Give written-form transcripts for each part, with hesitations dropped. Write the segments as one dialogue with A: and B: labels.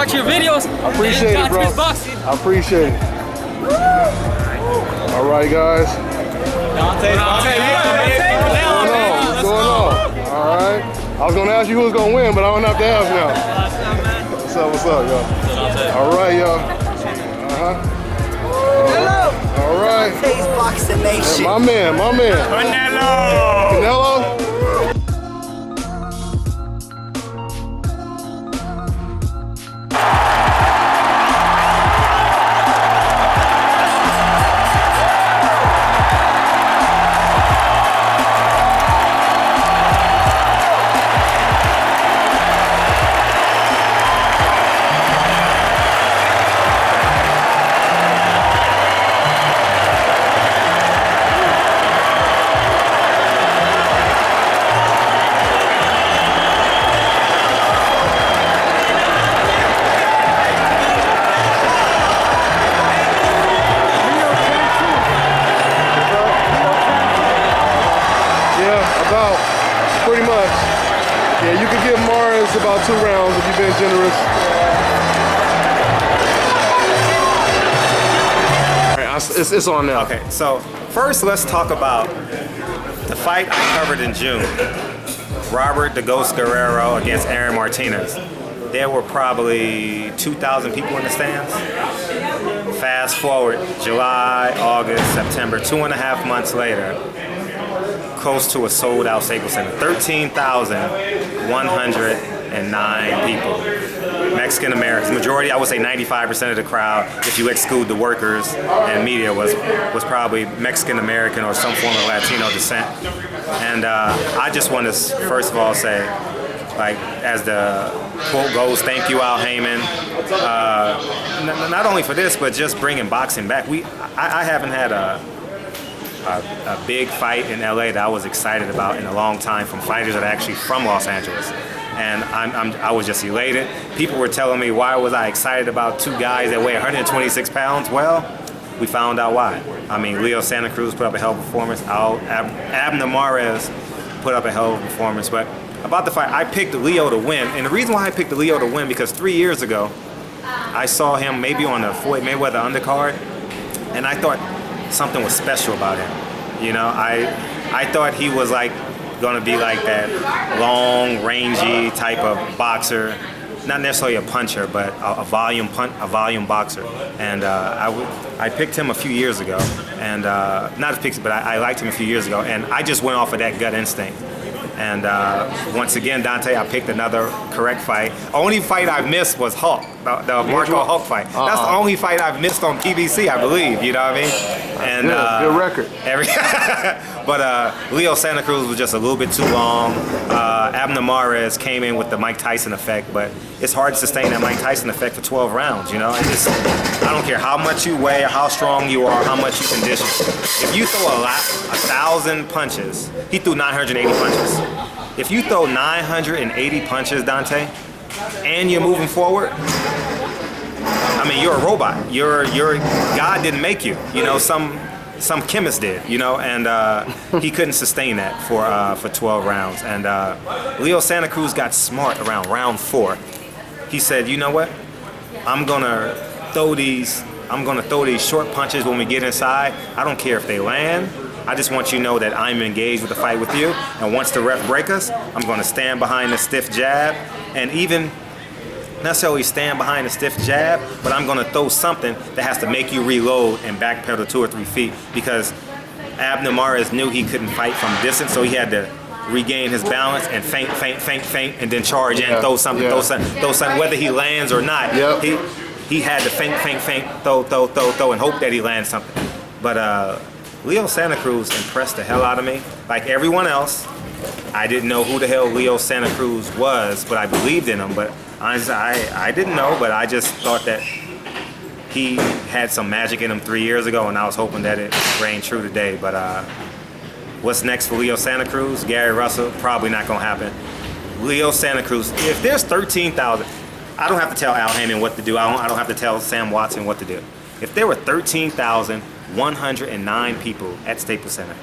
A: watch your videos.
B: I appreciate it, bro.
A: Boxing.
B: I appreciate it. All right, guys. What's going on? All right. I was gonna ask you who's gonna win, but I don't have to ask now. What's up, y'all? All right, y'all.
C: Hello.
B: All right.
C: Face Boxing Nation.
B: My man. Canelo. Pretty much. Yeah, you could give Mares about 2 rounds if you've been generous. All right, it's on now.
D: Okay, so first let's talk about the fight I covered in June. Robert the Ghost Guerrero against Aaron Martinez. There were probably 2,000 people in the stands. Fast forward, July, August, September, 2.5 months later, close to a sold-out Staples Center. 13,109 people. Mexican Americans. Majority, I would say 95% of the crowd, if you exclude the workers and media, was probably Mexican American or some form of Latino descent. And I just want to first of all say, like, as the quote goes, thank you, Al Heyman. Not only for this, but just bringing boxing back. I haven't had a big fight in LA that I was excited about in a long time from fighters that are actually from Los Angeles. And I was just elated. People were telling me, why was I excited about 2 guys that weigh 126 pounds? Well, we found out why. I mean, Leo Santa Cruz put up a hell of a performance. Abner Mares put up a hell of a performance. But about the fight, I picked Leo to win. And the reason why I picked Leo to win, because 3 years ago, I saw him maybe on the Floyd Mayweather undercard, and I thought something was special about him. You know, I thought he was like going to be like that long, rangy type of boxer, not necessarily a puncher, but a volume boxer. And I picked him a few years ago, and not picked, but I liked him a few years ago, and I just went off of that gut instinct. And once again, Dante, I picked another correct fight. Only fight I've missed was Hulk, the Marco Hulk fight. That's the only fight I've missed on PBC, I believe. You know what I mean? And
B: good record.
D: But Leo Santa Cruz was just a little bit too long. Abner Mares came in with the Mike Tyson effect, but it's hard to sustain that Mike Tyson effect for 12 rounds. You know, I don't care how much you weigh, or how strong you are, how much you condition. If you throw 1,000 punches, he threw 980 punches. If you throw 980 punches, Dante, and you're moving forward, I mean, you're a robot. God didn't make you. You know, some chemist did. You know, and he couldn't sustain that for 12 rounds. And Leo Santa Cruz got smart around round 4. He said, you know what? I'm gonna throw these short punches when we get inside. I don't care if they land. I just want you to know that I'm engaged with the fight with you. And once the ref break us, I'm going to stand behind the stiff jab, and even necessarily stand behind the stiff jab, but I'm going to throw something that has to make you reload and backpedal 2 or 3 feet, because Abner Mares knew he couldn't fight from distance, so he had to regain his balance and feint, and then charge in, throw something, whether he lands or not.
B: Yep.
D: He had to feint, throw, and hope that he lands something. But Leo Santa Cruz impressed the hell out of me. Like everyone else, I didn't know who the hell Leo Santa Cruz was, but I believed in him. But I didn't know, but I just thought that he had some magic in him 3 years ago, and I was hoping that it reigned true today. But what's next for Leo Santa Cruz? Gary Russell, probably not going to happen. Leo Santa Cruz, if there's 13,000, I don't have to tell Al Heyman what to do. I don't have to tell Sam Watson what to do. If there were 13,109 people at Staples Center,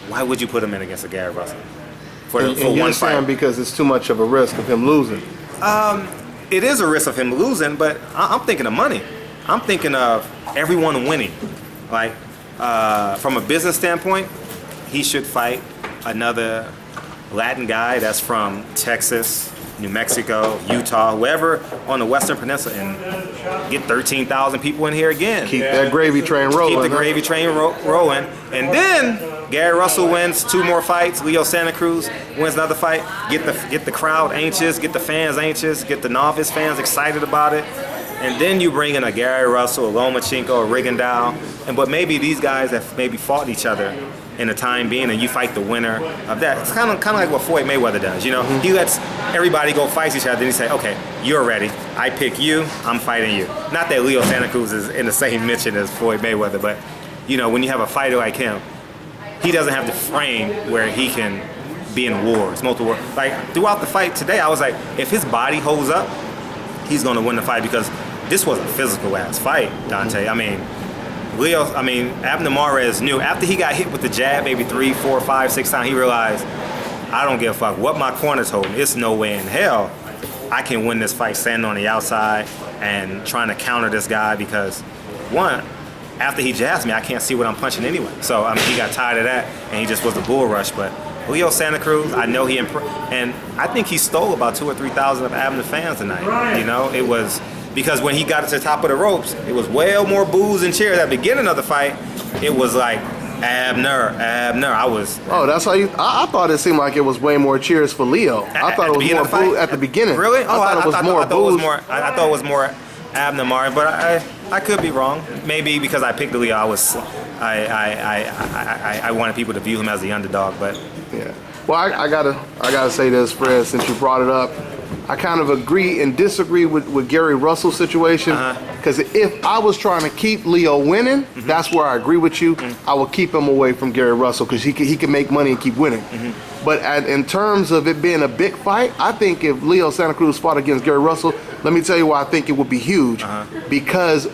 D: why would you put him in against a Gary Russell for one fight?
B: Because it's too much of a risk of him losing.
D: it is a risk of him losing, but I'm thinking of money. I'm thinking of everyone winning. Like, from a business standpoint, he should fight another Latin guy that's from Texas, New Mexico, Utah, wherever on the Western Peninsula, and get 13,000 people in here again.
B: Keep that gravy train rolling.
D: Keep the gravy train rolling. And then Gary Russell wins 2 more fights. Leo Santa Cruz wins another fight. Get the crowd anxious, get the fans anxious, get the novice fans excited about it. And then you bring in a Gary Russell, a Lomachenko, a Rigondeaux. But maybe these guys have maybe fought each other in the time being, and you fight the winner of that. It's kind of like what Floyd Mayweather does, you know? He lets everybody go fight each other, then he say, okay, you're ready. I pick you, I'm fighting you. Not that Leo Santa Cruz is in the same mention as Floyd Mayweather, but you know, when you have a fighter like him, he doesn't have the frame where he can be in wars, multiple wars. Like throughout the fight today, I was like, if his body holds up, he's gonna win the fight, because this was a physical ass fight, Dante. Abner Mares knew after he got hit with the jab maybe 3, 4, 5, 6 times, he realized, I don't give a fuck what my corner's holding. It's no way in hell I can win this fight standing on the outside and trying to counter this guy, because one, after he jabs me, I can't see what I'm punching anyway. So he got tired of that, and he just was the bull rush. But Leo Santa Cruz, I know and I think he stole about 2,000 or 3,000 of Abner fans tonight. Right. You know, it was. Because when he got to the top of the ropes, it was well more boos and cheers. At the beginning of the fight, it was like, Abner. I was...
B: Oh, that's how you... I thought it seemed like it was way more cheers for Leo. I thought it was more boo at the beginning.
D: Really? Oh,
B: I thought it was more boos.
D: I thought it was more Abner Mares, but I could be wrong. Maybe because I picked the Leo, I wanted people to view him as the underdog, but...
B: Yeah. Well, I gotta say this, Fred, since you brought it up. I kind of agree and disagree with Gary Russell's situation, because if I was trying to keep Leo winning, that's where I agree with you. I would keep him away from Gary Russell, because he can make money and keep winning. But in terms of it being a big fight, I think if Leo Santa Cruz fought against Gary Russell, let me tell you why I think it would be huge. Because,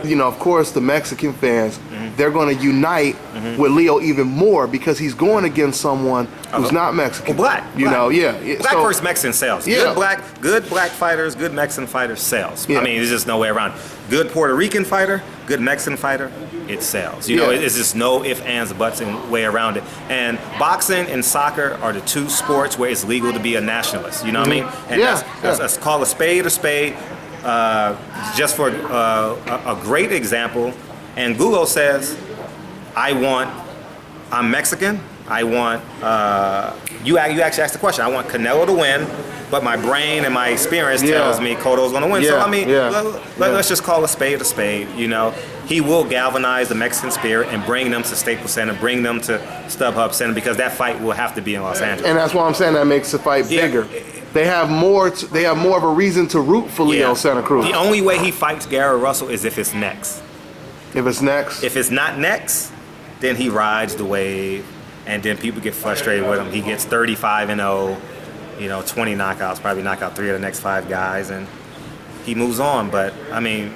B: you know, of course, the Mexican fans, they're going to unite with Leo even more, because he's going against someone who's not Mexican.
D: Well, black.
B: You know, yeah.
D: Black versus Mexican sells.
B: Yeah.
D: Good black fighters, good Mexican fighters sells.
B: Yeah.
D: I mean, there's just no way around. Good Puerto Rican fighter, good Mexican fighter, it sells. You know, it's just no ifs, ands, buts, and way around it. And boxing and soccer are the 2 sports where it's legal to be a nationalist. You know what I mean? And that's call a spade a spade. Just for a great example, and Google says, I'm Mexican, I want, you actually asked the question, I want Canelo to win, but my brain and my experience tells me Cotto's gonna win. So I mean, let's just call a spade, you know. He will galvanize the Mexican spirit and bring them to Staples Center, bring them to StubHub Center, because that fight will have to be in Los Angeles.
B: And that's why I'm saying that makes the fight bigger. They have more of a reason to root for Leo Santa Cruz.
D: The only way he fights Gary Russell is if it's next.
B: If it's next?
D: If it's not next, then he rides the wave, and then people get frustrated with him. He gets 35-0, you know, 20 knockouts, probably knock out 3 of the next 5 guys, and he moves on. But I mean,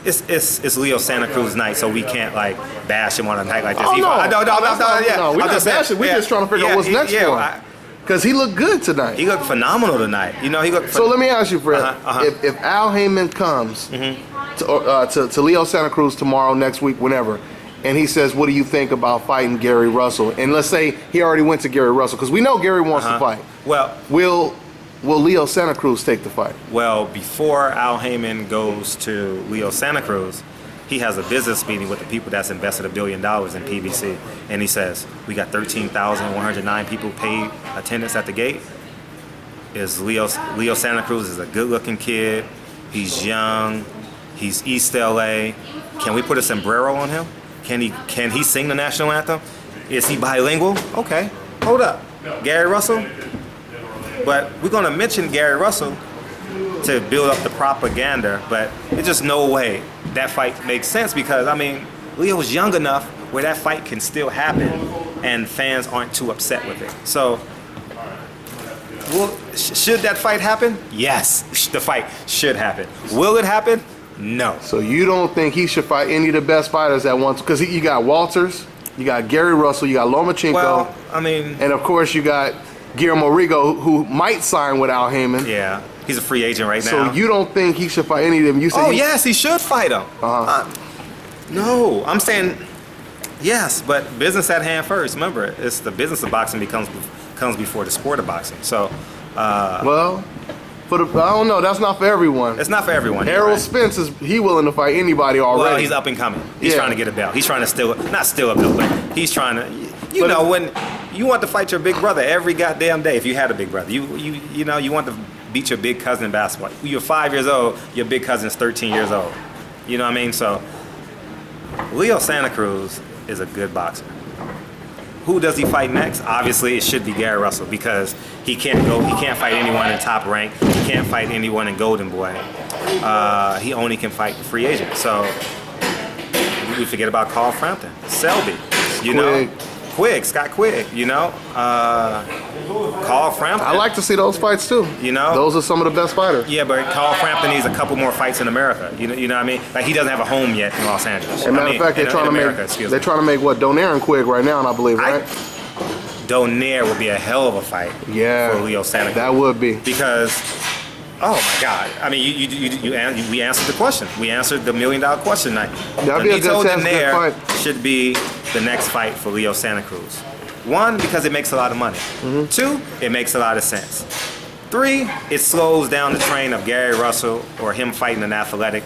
D: it's Leo Santa Cruz night, so we can't like bash him on a night like this.
B: Oh, no, we're
D: not
B: just bashing. We're just trying to figure out what's next for him. Because he looked good tonight.
D: He looked phenomenal tonight. You know, he looked.
B: So let me ask you, Fred. If Al Heyman comes to Leo Santa Cruz tomorrow, next week, whenever, and he says, "What do you think about fighting Gary Russell?" And let's say he already went to Gary Russell, because we know Gary wants to fight.
D: Well,
B: will Leo Santa Cruz take the fight?
D: Well, before Al Heyman goes to Leo Santa Cruz, he has a business meeting with the people that's invested $1 billion in PBC, and he says, we got 13,109 people paid attendance at the gate. Leo Santa Cruz is a good-looking kid. He's young. He's East LA. Can we put a sombrero on him? Can he sing the national anthem? Is he bilingual? Okay, hold up. Gary Russell? But we're going to mention Gary Russell to build up the propaganda, but there's just no way that fight makes sense, because I mean, Leo's young enough where that fight can still happen and fans aren't too upset with it. So should that fight happen? Yes, the fight should happen. Will it happen? No.
B: So you don't think he should fight any of the best fighters at once? Because you got Walters, you got Gary Russell, you got Lomachenko.
D: Well, I mean,
B: and of course you got Guillermo Rigo, who might sign with Al Heyman.
D: Yeah. He's a free agent right now.
B: So you don't think he should fight any of them? You say
D: Yes, he should fight him. No, I'm saying yes, but business at hand first. Remember, it's the business of boxing comes before the sport of boxing. So,
B: well, I don't know. That's not for everyone.
D: It's not for everyone.
B: Errol Spence he willing to fight anybody already.
D: Well, he's up and coming. He's trying to get a belt. He's trying to not steal a belt, but he's trying to. When you want to fight your big brother every goddamn day, if you had a big brother, you want to beat your big cousin in basketball. You're 5 years old. Your big cousin's 13 years old. You know what I mean? So, Leo Santa Cruz is a good boxer. Who does he fight next? Obviously, it should be Gary Russell because he can't fight anyone in top rank. He can't fight anyone in Golden Boy. He only can fight free agent. So we forget about Carl Frampton, Selby, Scott Quigg, Carl Frampton.
B: I like to see those fights too. Those are some of the best fighters.
D: Yeah, but Carl Frampton needs a couple more fights in America. You know what I mean? Like he doesn't have a home yet in Los Angeles.
B: As a matter of fact, they're trying to make what Donaire and Quigg right now, and I believe, right?
D: Donaire would be a hell of a fight.
B: Yeah,
D: for Leo Santa Cruz.
B: That would be
D: because. Oh my God! I mean, we answered the question. We answered the $1 million question.
B: That'd be a good fight.
D: Should be the next fight for Leo Santa Cruz. 1, because it makes a lot of money. 2, it makes a lot of sense. 3, it slows down the train of Gary Russell or him fighting an athletic,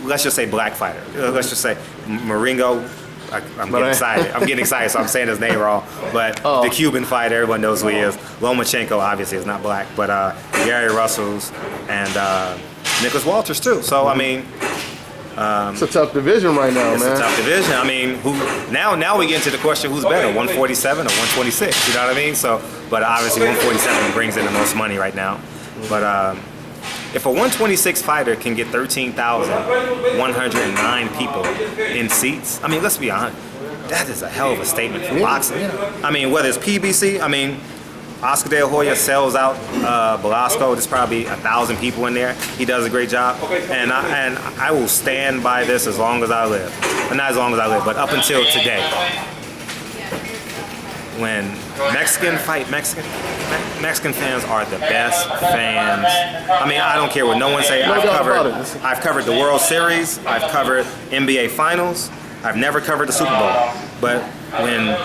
D: let's just say black fighter. Let's just say Maringo. I'm getting excited, so I'm saying his name wrong. But the Cuban fighter, everyone knows who he is. Lomachenko, obviously, is not black. But Gary Russell's and Nicholas Walters, too. So, I mean...
B: it's a tough division right now,
D: man. It's a tough division. I mean, now we get into the question, who's better, 147 or 126? You know what I mean? So, but obviously 147 brings in the most money right now. But if a 126 fighter can get 13,109 people in seats, I mean, let's be honest, that is a hell of a statement for boxing. I mean, whether it's PBC, I mean, Oscar De La Hoya sells out Velasco. There's probably 1,000 people in there. He does a great job, and I will stand by this as long as I live. Not as long as I live, but up until today. When Mexican fight Mexican fans are the best fans. I mean, I don't care what no one say. I've covered the World Series. I've covered NBA Finals. I've never covered the Super Bowl. But when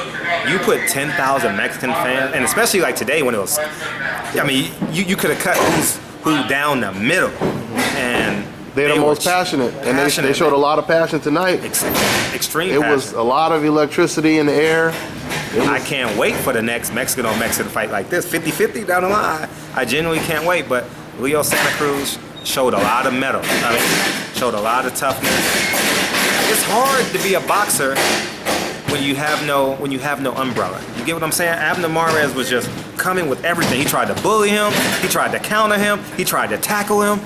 D: you put 10,000 Mexican fans, and especially like today when it was, I mean, you could have cut who down the middle, and
B: they're the most passionate, and they showed a lot of passion tonight.
D: Extreme.
B: It was a lot of electricity in the air.
D: I can't wait for the next Mexican on Mexican fight like this, 50-50 down the line. I genuinely can't wait. But Leo Santa Cruz showed a lot of mettle. I mean, showed a lot of toughness. It's hard to be a boxer when you have no umbrella. You get what I'm saying? Abner Mares was just coming with everything. He tried to bully him. He tried to counter him. He tried to tackle him.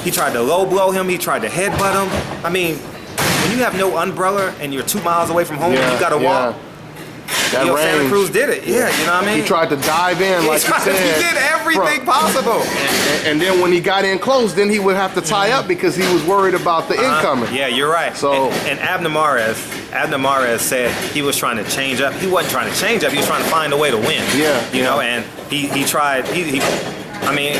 D: He tried to low blow him. He tried to headbutt him. I mean, when you have no umbrella and you're 2 miles away from home, you got to walk. Leo Santa Cruz did it. Yeah, you know what I mean?
B: He tried to dive in, like you said.
D: He did everything possible.
B: And then when he got in close, then he would have to tie up because he was worried about the incoming.
D: Yeah, you're right. So and Abner Mares said he was trying to change up. He wasn't trying to change up. He was trying to find a way to win.
B: Yeah.
D: You know, and he tried. I mean,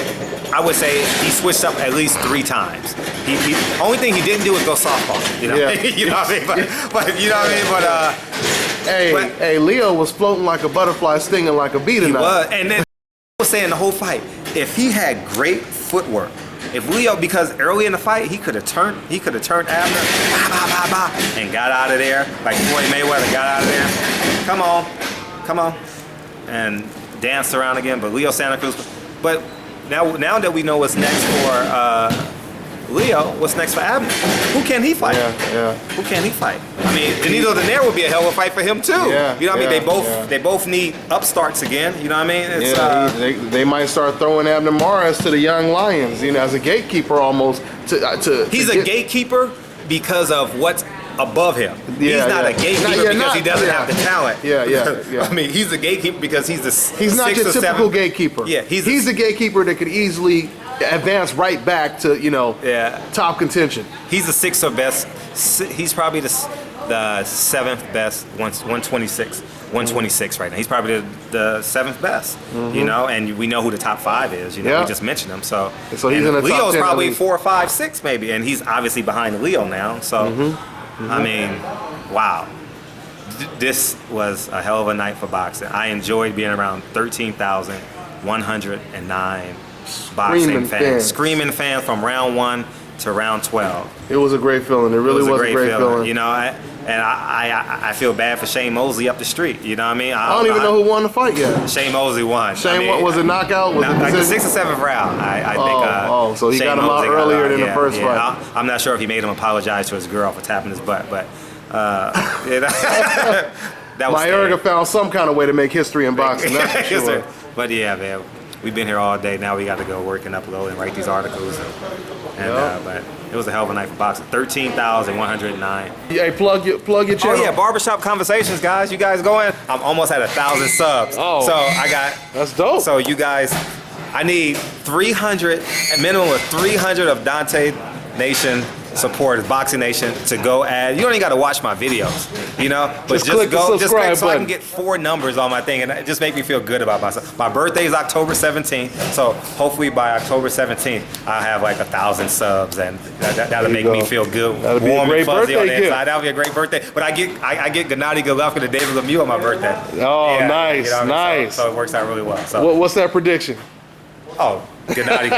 D: I would say he switched up at least 3 times. He only thing he didn't do was go softball. You know, you know what I mean? But you know what I mean? But
B: Hey, Leo was floating like a butterfly, stinging like a bee tonight.
D: He was, and then I was saying the whole fight, if he had great footwork, if Leo, because early in the fight he could have turned Abner, and got out of there like Floyd Mayweather got out of there. Come on, and danced around again. But Leo Santa Cruz. But now that we know what's next for Leo, what's next for Abner? Who can he fight?
B: Yeah.
D: Who can he fight? I mean, Benito Donaire would be a hell of a fight for him too.
B: Yeah,
D: you know what I mean? They both need upstarts again. You know what I mean? It's,
B: they might start throwing Abner Mares to the young lions. You know, as a gatekeeper almost.
D: He's a gatekeeper because of what's above him. He's not a gatekeeper because he doesn't have the talent.
B: Yeah.
D: I mean, he's a gatekeeper because he's
B: not your typical gatekeeper.
D: Yeah,
B: he's a gatekeeper that could easily advance right back to top contention.
D: He's the 6th or best. He's probably the 7th best, 126 right now. He's probably the 7th best, you know, and we know who the top 5 is. You know,
B: Yeah.
D: we just mentioned him. So
B: he's in the top
D: Leo's
B: 10
D: probably
B: at least.
D: 4, 5, 6 maybe, and he's obviously behind Leo now. So I mean, wow. This was a hell of a night for boxing. I enjoyed being around 13,109 boxing fans. Screaming fans from round 1 to round 12.
B: It was a great feeling. It really was a great feeling.
D: You know, I feel bad for Shane Mosley up the street. You know what I mean?
B: I don't even know who won the fight yet.
D: Shane Mosley won.
B: What was it, knockout? Was it
D: like the
B: decision?
D: 6th or 7th round, I think.
B: So he
D: Shane
B: got him
D: Mosley
B: out earlier than the
D: yeah,
B: first
D: yeah.
B: fight.
D: I'm not sure if he made him apologize to his girl for tapping his butt, but that was
B: Mayorga found some kind of way to make history in boxing. That's for
D: Yes,
B: sure.
D: sir. But yeah, man, we've been here all day. Now we got to go work and upload and write these articles. But it was a hell of a night for boxing. 13,109.
B: Hey, plug your channel.
D: Oh yeah, Barbershop Conversations, guys. You guys going? I'm almost at 1,000 subs.
B: Oh.
D: So I got.
B: That's dope.
D: So you guys, I need 300, a minimum of 300 of Dante Nation supporters, Boxing Nation, to go add. You don't even got to watch my videos, you know, but just
B: click the
D: go, just click
B: subscribe
D: so I can
B: button.
D: get 4 numbers on my thing, and it just make me feel good about myself. My birthday is October 17th, so hopefully by October 17th, I'll have like 1,000 subs, and that'll make me feel good,
B: That'll be a
D: warm
B: great
D: and fuzzy on the
B: birthday gift.
D: inside. That'll be a great birthday. But I get Gennady Golovkin and David Lemieux on my birthday.
B: Oh,
D: Yeah,
B: nice,
D: you know what I mean?
B: nice.
D: So it works out really well. So.
B: What's that prediction?
D: Oh, Gennady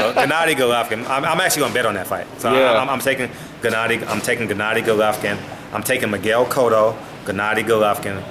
D: Golovkin. I'm actually gonna bet on that fight. So
B: Yeah.
D: I'm taking Gennady. I'm taking Gennady Golovkin. I'm taking Miguel Cotto, Gennady Golovkin,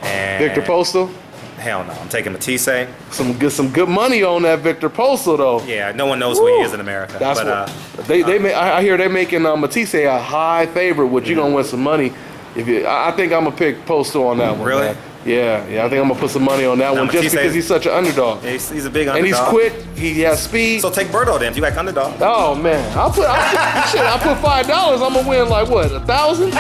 D: and
B: Victor Postal?
D: Hell no. I'm taking Matisse.
B: Some good money on that Victor Postal though.
D: Yeah, no one knows who he is in America.
B: That's
D: but
B: I hear they're making Matisse a high favorite, which you're gonna win some money. I think I'm gonna pick Postal on that one.
D: Really?
B: Man. Yeah. I think I'm gonna put some money on that one just
D: Matisse-
B: because he's such an underdog.
D: he's a big underdog.
B: And he's quick. He has speed.
D: So take Berto then. If you like underdog.
B: Oh man, I put $5. I'm gonna win like what, 1,000?